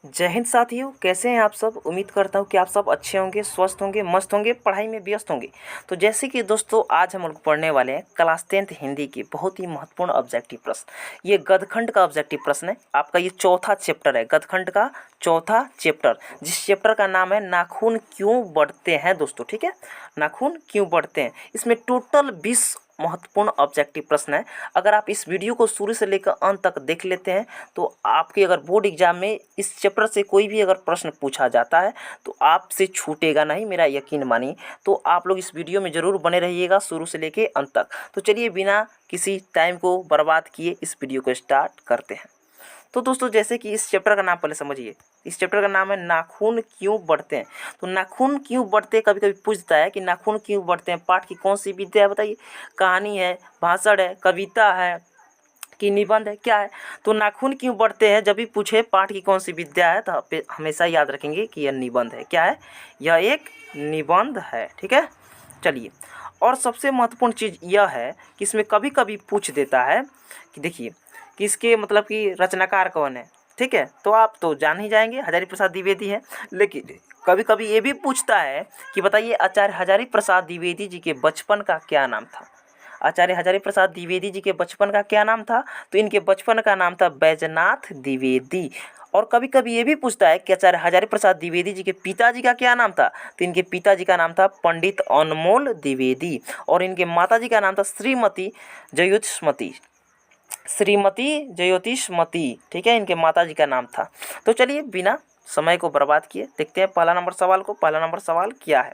जय हिंद साथियों, कैसे हैं आप सब। उम्मीद करता हूं कि आप सब अच्छे होंगे, स्वस्थ होंगे, मस्त होंगे, पढ़ाई में व्यस्त होंगे। तो जैसे कि दोस्तों आज हम लोग पढ़ने वाले हैं क्लास 10th हिंदी के बहुत ही महत्वपूर्ण ऑब्जेक्टिव प्रश्न। ये गदखंड का ऑब्जेक्टिव प्रश्न है। आपका ये चौथा चैप्टर है, गदखंड का चौथा चैप्टर, जिस चैप्टर का नाम है नाखून क्यों बढ़ते हैं दोस्तों। ठीक है, नाखून क्यों बढ़ते हैं। इसमें टोटल 20 महत्वपूर्ण ऑब्जेक्टिव प्रश्न है। अगर आप इस वीडियो को शुरू से लेकर अंत तक देख लेते हैं तो आपके अगर बोर्ड एग्जाम में इस चैप्टर से कोई भी अगर प्रश्न पूछा जाता है तो आपसे छूटेगा नहीं, मेरा यकीन मानिए। तो आप लोग इस वीडियो में ज़रूर बने रहिएगा शुरू से लेकर अंत तक। तो चलिए बिना किसी टाइम को बर्बाद किए इस वीडियो को स्टार्ट करते हैं। तो दोस्तों जैसे कि इस चैप्टर का नाम पहले समझिए। इस चैप्टर का नाम है नाखून क्यों बढ़ते हैं। तो नाखून क्यों बढ़ते हैं, कभी कभी पूछता है कि नाखून क्यों बढ़ते हैं, पाठ की कौन सी विद्या है बताइए। कहानी है, भाषण है, कविता है कि निबंध है, क्या है। तो नाखून क्यों बढ़ते हैं जब भी पूछे पाठ की कौन सी विद्या है तो आप हमेशा याद रखेंगे कि यह निबंध है। क्या है, यह एक निबंध है। ठीक है, चलिए। और सबसे महत्वपूर्ण चीज़ यह है कि इसमें कभी कभी पूछ देता है कि देखिए कि इसके मतलब कि रचनाकार कौन है। ठीक है, तो आप तो जान ही जाएंगे हजारी प्रसाद द्विवेदी हैं। लेकिन कभी कभी ये भी पूछता है कि बताइए आचार्य हजारी प्रसाद द्विवेदी जी के बचपन का क्या नाम था। आचार्य हजारी प्रसाद द्विवेदी जी के बचपन का क्या नाम था। तो इनके बचपन का नाम था बैजनाथ द्विवेदी। और कभी कभी ये भी पूछता है कि आचार्य हजारी प्रसाद द्विवेदी जी के पिताजी का क्या नाम था। तो इनके पिताजी का नाम था पंडित अनमोल द्विवेदी और इनके माताजी का नाम था श्रीमती जयोतिष्मती। श्रीमती ज्योतिषमती। ठीक है, इनके माताजी का नाम था। तो चलिए बिना समय को बर्बाद किए देखते हैं पहला नंबर सवाल को। पहला नंबर सवाल क्या है,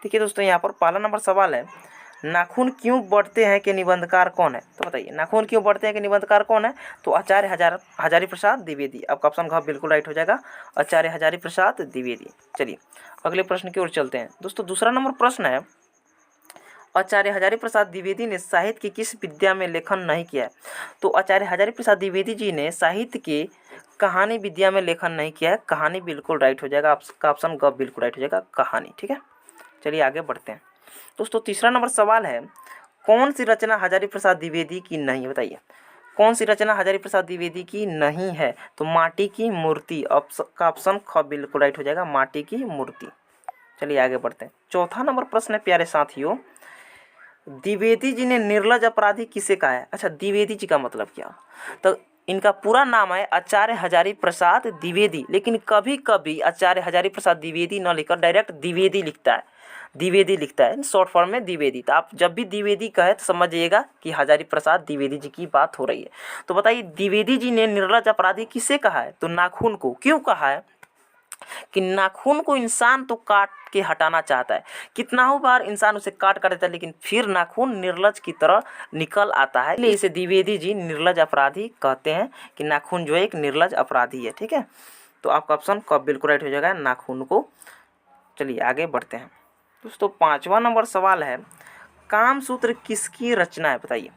देखिए दोस्तों यहाँ पर पहला नंबर सवाल है नाखून क्यों बढ़ते हैं के निबंधकार कौन है। तो बताइए नाखून क्यों बढ़ते हैं के निबंधकार कौन है। तो आचार्य हजारी प्रसाद द्विवेदी। आपका ऑप्शन घ बिल्कुल राइट हो जाएगा, आचार्य हजारी प्रसाद द्विवेदी। चलिए अगले प्रश्न की ओर चलते हैं दोस्तों। दूसरा नंबर प्रश्न है आचार्य हजारी प्रसाद द्विवेदी ने साहित्य की किस विद्या में लेखन नहीं किया है। तो आचार्य हजारी प्रसाद द्विवेदी जी ने साहित्य के कहानी विद्या में लेखन नहीं किया है। कहानी बिल्कुल राइट हो जाएगा, आपका ऑप्शन ग बिल्कुल राइट हो जाएगा, कहानी। ठीक है, चलिए आगे बढ़ते हैं दोस्तों। तीसरा नंबर सवाल है कौन सी रचना हजारी प्रसाद द्विवेदी की नहीं है। बताइए कौन सी रचना हजारी प्रसाद द्विवेदी की नहीं है। तो माटी की मूर्ति, का ऑप्शन ख बिल्कुल राइट हो जाएगा, माटी की मूर्ति। चलिए आगे बढ़ते हैं। चौथा नंबर प्रश्न है प्यारे साथियों, द्विवेदी जी ने निर्लज अपराधी किसे कहा है। अच्छा, द्विवेदी जी का मतलब क्या। तो इनका पूरा नाम है आचार्य हजारी प्रसाद द्विवेदी, लेकिन कभी कभी आचार्य हजारी प्रसाद द्विवेदी न लिखकर डायरेक्ट द्विवेदी लिखता है। द्विवेदी लिखता है शॉर्ट फॉर्म में द्विवेदी। तो आप जब भी द्विवेदी कहे तो समझिएगा कि हजारी प्रसाद द्विवेदी जी की बात हो रही है। तो बताइए द्विवेदी जी ने निर्लज अपराधी किसे कहा है। तो नाखून को। क्यों कहा है कि नाखून को इंसान तो काट के हटाना चाहता है, कितना ही बार इंसान उसे काट कर देता है लेकिन फिर नाखून निर्लज की तरह निकल आता है, इसलिए इसे द्विवेदी जी निर्लज अपराधी कहते हैं कि नाखून जो है एक निर्लज अपराधी है। ठीक है, तो आपका ऑप्शन कब बिल्कुल राइट हो जाएगा, नाखून को। चलिए आगे बढ़ते हैं दोस्तों। पांचवा नंबर सवाल है कामसूत्र किसकी रचना है। बताइए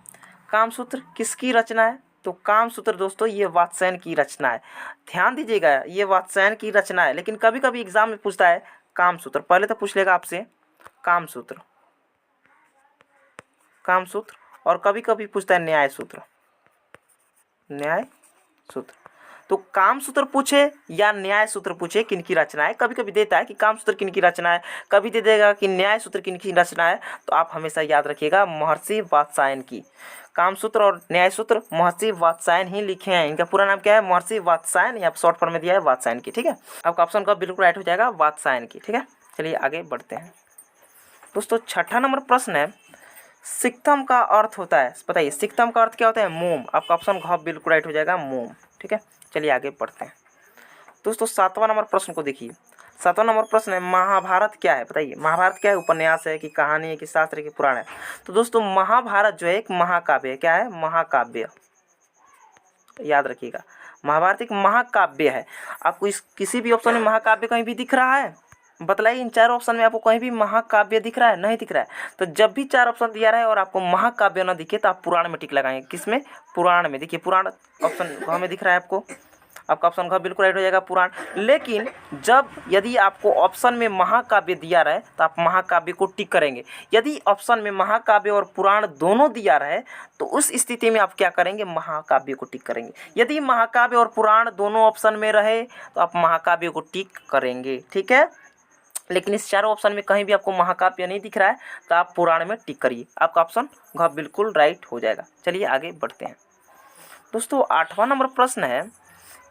कामसूत्र किसकी रचना है। तो कामसूत्र दोस्तों ये वात्स्ययन की रचना है। ध्यान दीजिएगा ये वात्स्ययन की रचना है, लेकिन कभी कभी एग्जाम में पूछता है कामसूत्र। पहले तो पूछ लेगा आपसे कामसूत्र, कामसूत्र, और कभी कभी पूछता है न्याय सूत्र, न्याय सूत्र। तो काम सूत्र पूछे या न्याय सूत्र पूछे किनकी रचना है, कभी कभी देता है कि काम सूत्र किनकी रचना है, कभी दे देगा कि न्याय सूत्र किनकी रचना है। तो आप हमेशा याद रखिएगा महर्षि वात्स्यायन की। कामसूत्र और न्याय सूत्र महर्षि वात्स्यायन ही लिखे हैं। इनका पूरा नाम क्या है, महर्षि वात्स्यायन, या शॉर्ट फॉर्म में दिया है वात्स्यायन की। ठीक है, आपका ऑप्शन का बिल्कुल राइट हो जाएगा, वात्स्यायन की। ठीक है, चलिए आगे बढ़ते हैं दोस्तों। छठा नंबर प्रश्न है सिक्तम का अर्थ होता है। बताइए सिक्तम का अर्थ क्या होता है, मोम। आपका ऑप्शन घ बिल्कुल राइट हो जाएगा, मोम। ठीक है, चलिए आगे बढ़ते हैं दोस्तों। सातवां नंबर प्रश्न को देखिए। सातवां नंबर प्रश्न है महाभारत क्या है। बताइए महाभारत क्या है, उपन्यास है कि कहानी है कि शास्त्र है कि पुराण है। तो दोस्तों महाभारत जो है एक महाकाव्य है। क्या है, महाकाव्य। याद रखिएगा महाभारत एक महाकाव्य है। आपको इस किसी भी ऑप्शन में महाकाव्य कहीं भी दिख रहा है, बतलाइए इन चार ऑप्शन में आपको कहीं भी महाकाव्य दिख रहा है, नहीं दिख रहा है। तो जब भी चार ऑप्शन दिया रहा है और आपको महाकाव्य न दिखे तो आप पुराण में टिक लगाएंगे। किसमें, पुराण में। देखिए पुराण ऑप्शन हमें दिख रहा है आपको, आपका ऑप्शन घ बिल्कुल राइट हो जाएगा पुराण। लेकिन जब यदि आपको ऑप्शन में महाकाव्य दिया रहे तो आप महाकाव्य को टिक करेंगे। यदि ऑप्शन में महाकाव्य और पुराण दोनों दिया रहे तो उस स्थिति में आप क्या करेंगे, महाकाव्य को टिक करेंगे। यदि महाकाव्य और पुराण दोनों ऑप्शन में रहे तो आप महाकाव्य को टिक करेंगे, ठीक है। लेकिन इस चारों ऑप्शन में कहीं भी आपको महाकाव्य नहीं दिख रहा है तो आप पुराण में टिक करिए, आपका ऑप्शन घ बिल्कुल राइट हो जाएगा। चलिए आगे बढ़ते हैं दोस्तों। 8वां नंबर प्रश्न है,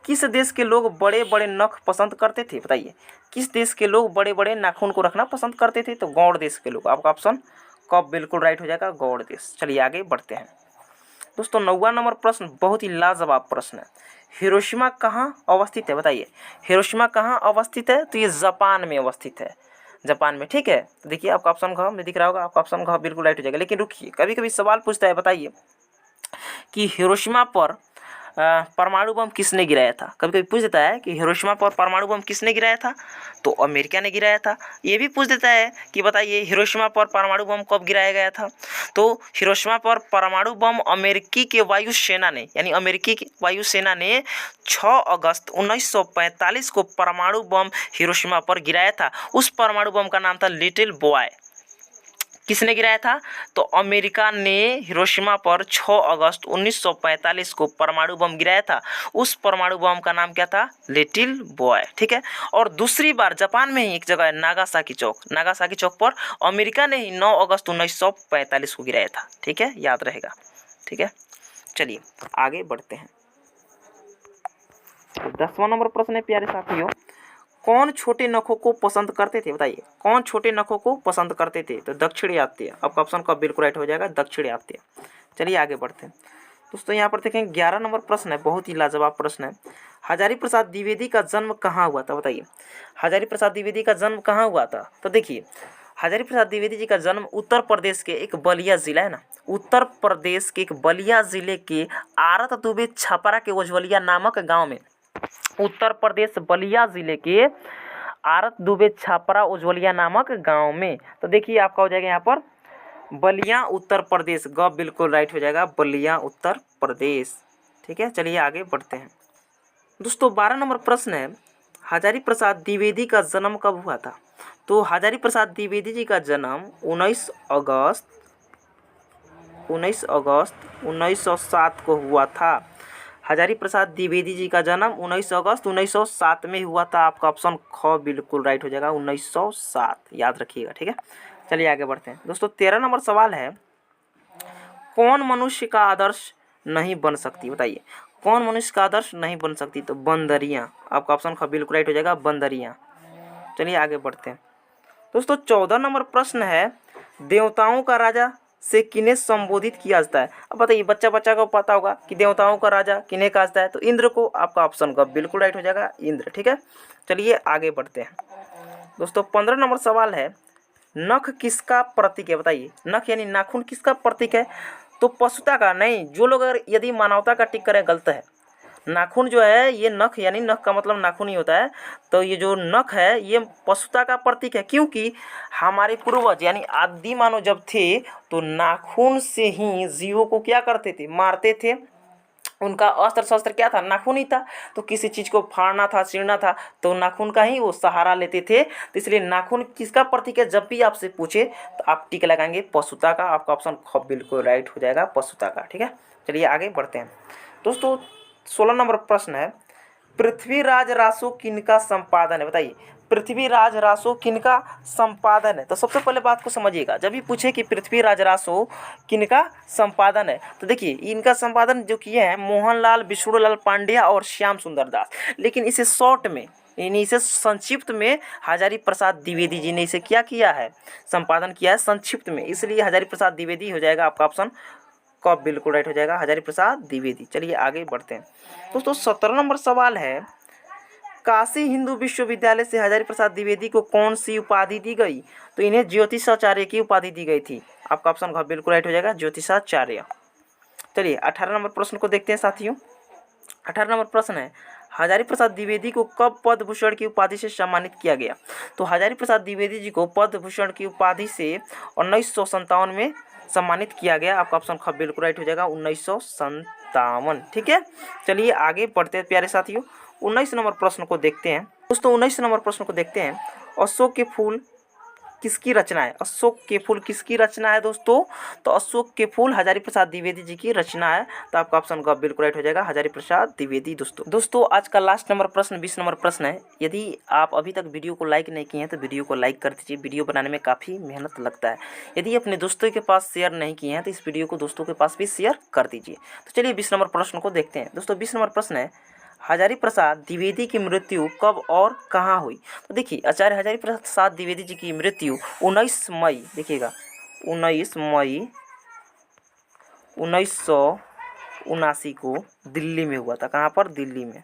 किस देश के लोग बड़े बड़े नख पसंद करते थे, बताइए। किस देश के लोग बड़े बड़े नाखून को रखना पसंद करते थे, तो गौड़ देश के लोग। आपका ऑप्शन क बिल्कुल राइट हो जाएगा, गौड़ देश। चलिए आगे बढ़ते हैं दोस्तों। 9वां नंबर प्रश्न बहुत ही लाजवाब प्रश्न है। हिरोशिमा कहाँ अवस्थित है, बताइए। हिरोशिमा कहाँ अवस्थित है, तो ये जापान में अवस्थित है, जापान में, ठीक है। देखिए आपका ऑप्शन घ में दिख रहा होगा, आपका ऑप्शन घ बिल्कुल राइट हो जाएगा। लेकिन रुकिए, कभी कभी सवाल पूछता है, बताइए कि हिरोशिमा पर परमाणु बम किसने गिराया था। कभी कभी पूछ देता है कि हिरोशिमा पर परमाणु बम किसने गिराया था, तो अमेरिका ने गिराया था। ये भी पूछ देता है कि बताइए हिरोशिमा पर परमाणु बम कब गिराया गया था, तो हिरोशिमा पर परमाणु बम अमेरिकी के वायुसेना ने, यानी अमेरिकी की वायुसेना ने 6 अगस्त 1945 को परमाणु बम हिरोशिमा पर गिराया था। उस परमाणु बम का नाम था लिटिल बॉय। किसने गिराया था, तो अमेरिका ने हिरोशिमा पर 6 अगस्त 1945 को परमाणु बम गिराया था। उस परमाणु बम का नाम क्या था, लिटिल बॉय, ठीक है। और दूसरी बार जापान में ही एक जगह है नागासाकी चौक, नागासाकी चौक पर अमेरिका ने ही 9 अगस्त 1945 को गिराया था, ठीक है, याद रहेगा, ठीक है। चलिए आगे बढ़ते हैं। 10वां नंबर प्रश्न है प्यारे साथियों, कौन छोटे नखों को पसंद करते थे, बताइए। कौन छोटे नखों को पसंद करते थे, तो दक्षिणी आत्य। आपका ऑप्शन का बिल्कुल राइट हो जाएगा, दक्षिणी आत्य। चलिए आगे बढ़ते हैं दोस्तों। यहाँ पर देखें 11 नंबर प्रश्न है, बहुत ही लाजवाब प्रश्न है। हजारी प्रसाद द्विवेदी का जन्म कहाँ हुआ था, बताइए। हजारी प्रसाद द्विवेदी का जन्म कहाँ हुआ था, तो देखिए हजारी प्रसाद द्विवेदी जी का जन्म उत्तर प्रदेश के एक बलिया जिला है ना, उत्तर प्रदेश के एक बलिया जिले के आरत दुबे छपरा के उज्ज्वलिया नामक गाँव में, उत्तर प्रदेश बलिया जिले के आरत दुबे छपरा उज्ज्वलिया नामक गांव में। तो देखिए आपका हो जाएगा यहाँ पर बलिया उत्तर प्रदेश, ग बिल्कुल राइट हो जाएगा, बलिया उत्तर प्रदेश, ठीक है। चलिए आगे बढ़ते हैं दोस्तों। 12 नंबर प्रश्न है, हजारी प्रसाद द्विवेदी का जन्म कब हुआ था, तो हजारी प्रसाद द्विवेदी जी का जन्म 19 अगस्त 1907 को हुआ था। हजारी प्रसाद द्विवेदी जी का जन्म 19 अगस्त 1907 में हुआ था। आपका ऑप्शन ख बिल्कुल राइट हो जाएगा, 1907, याद रखिएगा, ठीक है। चलिए आगे बढ़ते हैं दोस्तों। 13 नंबर सवाल है, कौन मनुष्य का आदर्श नहीं बन सकती, बताइए। कौन मनुष्य का आदर्श नहीं बन सकती, तो बंदरियाँ। आपका ऑप्शन ख बिल्कुल राइट हो जाएगा, बंदरियाँ। चलिए आगे बढ़ते हैं दोस्तों। 14 नंबर प्रश्न है, देवताओं का राजा से किन्हें संबोधित किया जाता है। अब बताइए, बच्चा बच्चा को पता होगा कि देवताओं का राजा किन्हें कहा जाता है, तो इंद्र को। आपका ऑप्शन का बिल्कुल राइट हो जाएगा, इंद्र, ठीक है। चलिए आगे बढ़ते हैं दोस्तों। 15 नंबर सवाल है, नख किसका प्रतीक है, बताइए। नख यानी नाखून किसका प्रतीक है, तो पशुता का नहीं। जो लोग अगर यदि मानवता का टिक करें गलत है। नाखून जो है ये नख, यानी नख का मतलब नाखून ही होता है, तो ये जो नख है ये पशुता का प्रतीक है। क्योंकि हमारे पूर्वज यानी आदि मानव जब थे तो नाखून से ही जीवों को क्या करते थे, मारते थे। उनका अस्त्र शस्त्र क्या था, नाखून ही था। तो किसी चीज़ को फाड़ना था, चीरना था, तो नाखून का ही वो सहारा लेते थे। तो इसलिए नाखून किसका प्रतीक है, जब भी आपसे पूछे तो आप टिक लगाएंगे पशुता का। आपका ऑप्शन ख बिल्कुल राइट हो जाएगा, पशुता का, ठीक है। चलिए आगे बढ़ते हैं दोस्तों। 16 नंबर प्रश्न है, पृथ्वीराज रासो किनका संपादन है, बताइए। पृथ्वीराज रासो किनका संपादन है, तो सबसे पहले बात को समझिएगा। जब भी पूछे कि पृथ्वीराज रासो किनका संपादन है, तो देखिए इनका संपादन जो किए हैं मोहनलाल विष्णुलाल पांड्या और श्याम सुंदर दास। लेकिन इसे शॉर्ट में, यानी इसे संक्षिप्त में हजारी प्रसाद द्विवेदी जी ने इसे क्या किया है, संपादन किया है संक्षिप्त में, इसलिए हजारी प्रसाद द्विवेदी हो जाएगा आपका ऑप्शन कब बिल्कुल राइट हो जाएगा, हजारी प्रसाद द्विवेदी। चलिए आगे बढ़ते हैं दोस्तों। 17 नंबर सवाल है, काशी हिंदू विश्वविद्यालय से हजारी प्रसाद द्विवेदी को कौन सी उपाधि दी गई, तो इन्हें ज्योतिषाचार्य की उपाधि दी गई थी। आपका ऑप्शन ख बिल्कुल राइट हो जाएगा, ज्योतिषाचार्य। चलिए 18 नंबर प्रश्न को देखते हैं साथियों। 18 नंबर प्रश्न है, हजारी प्रसाद द्विवेदी को कब पद्म भूषण की उपाधि से सम्मानित किया गया, तो हजारी प्रसाद द्विवेदी जी को पद्म भूषण की उपाधि से 1957 में सम्मानित किया गया। आपका ऑप्शन ख बिल्कुल राइट हो जाएगा, 1957, ठीक है। चलिए आगे बढ़ते हैं प्यारे साथियों। 19 नंबर प्रश्न को देखते हैं दोस्तों। 19 नंबर प्रश्न को देखते हैं। अशोक के फूल किसकी रचना है? अशोक के फूल किसकी रचना है दोस्तों? तो अशोक के फूल हजारी प्रसाद द्विवेदी जी की रचना है। तो आपका ऑप्शन का बिल्कुल राइट हो जाएगा, हजारी प्रसाद द्विवेदी। दोस्तों आज का लास्ट नंबर प्रश्न 20 नंबर प्रश्न है। यदि आप अभी तक वीडियो को लाइक नहीं किए हैं तो वीडियो को लाइक कर दीजिए। वीडियो बनाने में काफ़ी मेहनत लगता है। यदि अपने दोस्तों के पास शेयर नहीं किए हैं तो इस वीडियो को दोस्तों के पास भी शेयर कर दीजिए। तो चलिए 20 नंबर प्रश्न को देखते हैं दोस्तों। 20 नंबर प्रश्न है, हजारी प्रसाद द्विवेदी की मृत्यु कब और कहाँ हुई? तो देखिए आचार्य हजारी प्रसाद द्विवेदी जी की मृत्यु 19 मई, देखिएगा 19 मई 1979 को दिल्ली में हुआ था। कहाँ पर? दिल्ली में।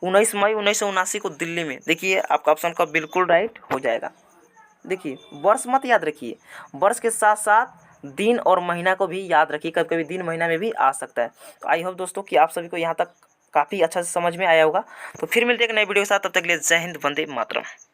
19 मई 1979 को दिल्ली में। देखिए आपका ऑप्शन का बिल्कुल राइट हो जाएगा। देखिए वर्ष मत याद रखिए, वर्ष के साथ साथ दिन और महीना को भी याद रखिए। कभी कभी दिन महीना में भी आ सकता है। तो आई होप दोस्तों कि आप सभी को यहाँ तक काफ़ी अच्छा से समझ में आया होगा। तो फिर मिलते हैं एक नई वीडियो के साथ, तब तक के लिए जय हिंद, वंदे मातरम।